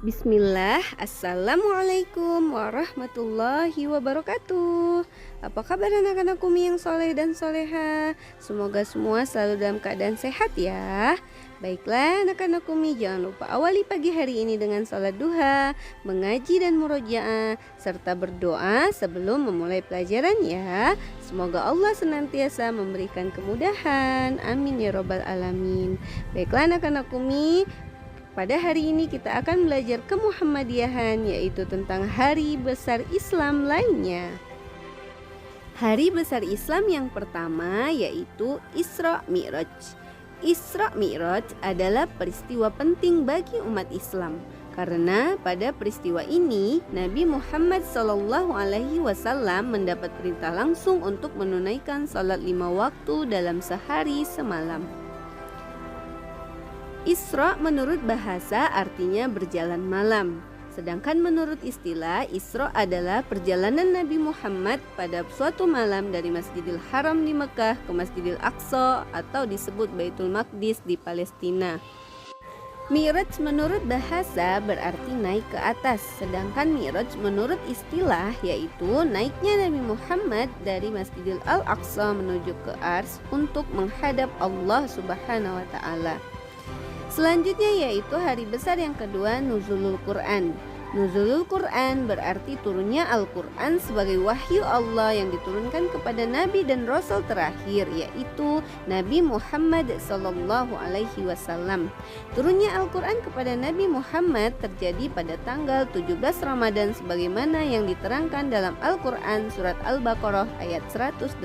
Bismillah, Assalamualaikum warahmatullahi wabarakatuh. Apa kabar anak-anak Umi yang soleh dan soleha? Semoga semua selalu dalam keadaan sehat ya. Baiklah anak-anak Umi, jangan lupa awali pagi hari ini dengan salat duha, mengaji dan murojaah, serta berdoa sebelum memulai pelajaran ya. Semoga Allah senantiasa memberikan kemudahan. Amin ya robbal alamin. Baiklah anak-anak Umi, pada hari ini kita akan belajar kemuhammadiyahan, yaitu tentang hari besar Islam lainnya. Hari besar Islam yang pertama yaitu Isra Mi'raj. Isra Mi'raj adalah peristiwa penting bagi umat Islam, karena pada peristiwa ini Nabi Muhammad SAW mendapat perintah langsung untuk menunaikan salat 5 waktu dalam sehari semalam. Isra menurut bahasa artinya berjalan malam. Sedangkan menurut istilah, Isra adalah perjalanan Nabi Muhammad pada suatu malam dari Masjidil Haram di Mekah ke Masjidil Aqsa atau disebut Baitul Maqdis di Palestina. Mi'raj menurut bahasa berarti naik ke atas, sedangkan Mi'raj menurut istilah yaitu naiknya Nabi Muhammad dari Masjidil Al-Aqsa menuju ke Ars untuk menghadap Allah Subhanahu wa Ta'ala. Selanjutnya yaitu hari besar yang kedua, Nuzulul Quran. Nuzulul Quran berarti turunnya Al-Quran sebagai wahyu Allah yang diturunkan kepada Nabi dan Rasul terakhir, yaitu Nabi Muhammad SAW. Turunnya Al-Quran kepada Nabi Muhammad terjadi pada tanggal 17 Ramadan sebagaimana yang diterangkan dalam Al-Quran surat Al-Baqarah ayat 185.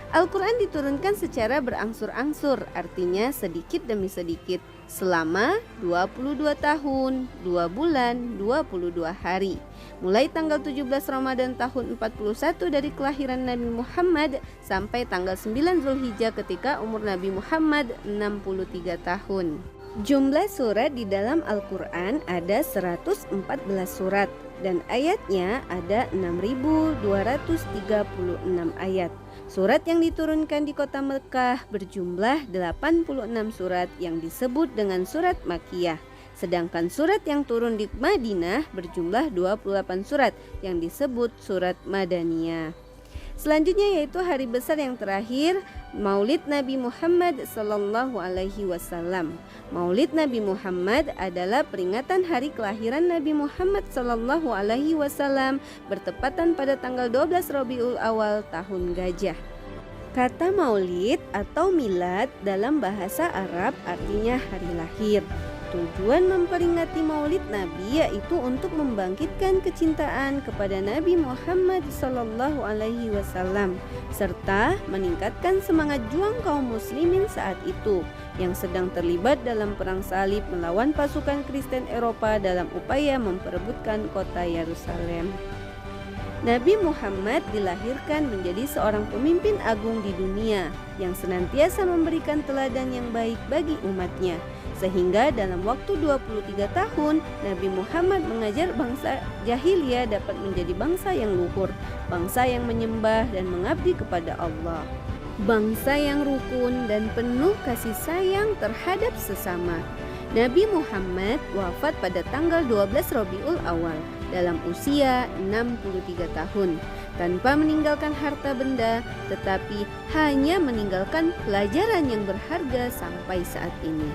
Al-Quran diturunkan secara berangsur-angsur, artinya sedikit demi sedikit, selama 22 tahun, 2 bulan, 22 hari. Mulai tanggal 17 Ramadan tahun 41 dari kelahiran Nabi Muhammad sampai tanggal 9 Zulhijjah ketika umur Nabi Muhammad 63 tahun. Jumlah surat di dalam Al-Quran ada 114 surat dan ayatnya ada 6.236 ayat. Surat yang diturunkan di kota Mekah berjumlah 86 surat yang disebut dengan surat Makkiyah. Sedangkan surat yang turun di Madinah berjumlah 28 surat yang disebut surat Madaniyah. Selanjutnya yaitu hari besar yang terakhir, Maulid Nabi Muhammad SAW. Maulid Nabi Muhammad adalah peringatan hari kelahiran Nabi Muhammad SAW bertepatan pada tanggal 12 Rabiul Awal tahun Gajah. Kata maulid atau milad dalam bahasa Arab artinya hari lahir. Tujuan memperingati maulid Nabi yaitu untuk membangkitkan kecintaan kepada Nabi Muhammad SAW serta meningkatkan semangat juang kaum muslimin saat itu yang sedang terlibat dalam perang salib melawan pasukan Kristen Eropa dalam upaya memperebutkan kota Yerusalem. Nabi Muhammad dilahirkan menjadi seorang pemimpin agung di dunia yang senantiasa memberikan teladan yang baik bagi umatnya. Sehingga dalam waktu 23 tahun, Nabi Muhammad mengajar bangsa jahiliyah dapat menjadi bangsa yang luhur, bangsa yang menyembah dan mengabdi kepada Allah, bangsa yang rukun dan penuh kasih sayang terhadap sesama. Nabi Muhammad wafat pada tanggal 12 Rabiul Awal dalam usia 63 tahun tanpa meninggalkan harta benda, tetapi hanya meninggalkan pelajaran yang berharga sampai saat ini.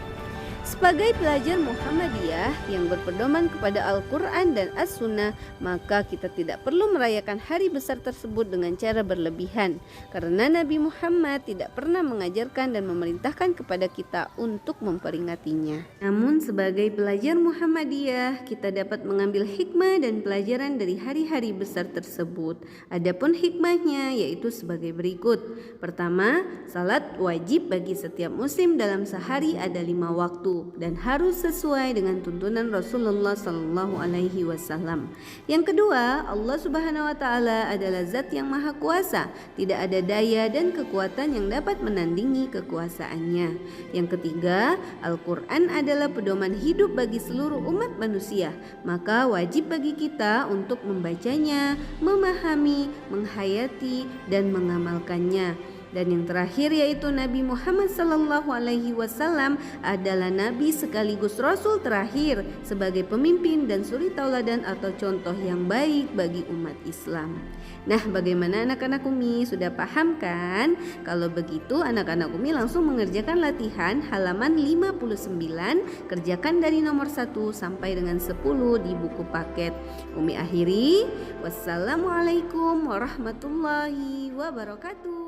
Sebagai pelajar Muhammadiyah yang berpedoman kepada Al-Quran dan As-Sunnah, maka kita tidak perlu merayakan hari besar tersebut dengan cara berlebihan, karena Nabi Muhammad tidak pernah mengajarkan dan memerintahkan kepada kita untuk memperingatinya. Namun sebagai pelajar Muhammadiyah, kita dapat mengambil hikmah dan pelajaran dari hari-hari besar tersebut. Adapun hikmahnya yaitu sebagai berikut. Pertama, salat wajib bagi setiap muslim dalam sehari ada 5 waktu dan harus sesuai dengan tuntunan Rasulullah SAW. Yang kedua, Allah Subhanahu wa Ta'ala adalah Zat yang Maha Kuasa, tidak ada daya dan kekuatan yang dapat menandingi kekuasaannya. Yang ketiga, Al-Quran adalah pedoman hidup bagi seluruh umat manusia, maka wajib bagi kita untuk membacanya, memahami, menghayati dan mengamalkannya. Dan yang terakhir yaitu Nabi Muhammad SAW adalah Nabi sekaligus Rasul terakhir sebagai pemimpin dan suri tauladan atau contoh yang baik bagi umat Islam. Nah, bagaimana anak-anak Umi? Sudah paham kan? Kalau begitu anak-anak Umi langsung mengerjakan latihan halaman 59, kerjakan dari nomor 1 sampai dengan 10 di buku paket. Umi akhiri, wassalamualaikum warahmatullahi wabarakatuh.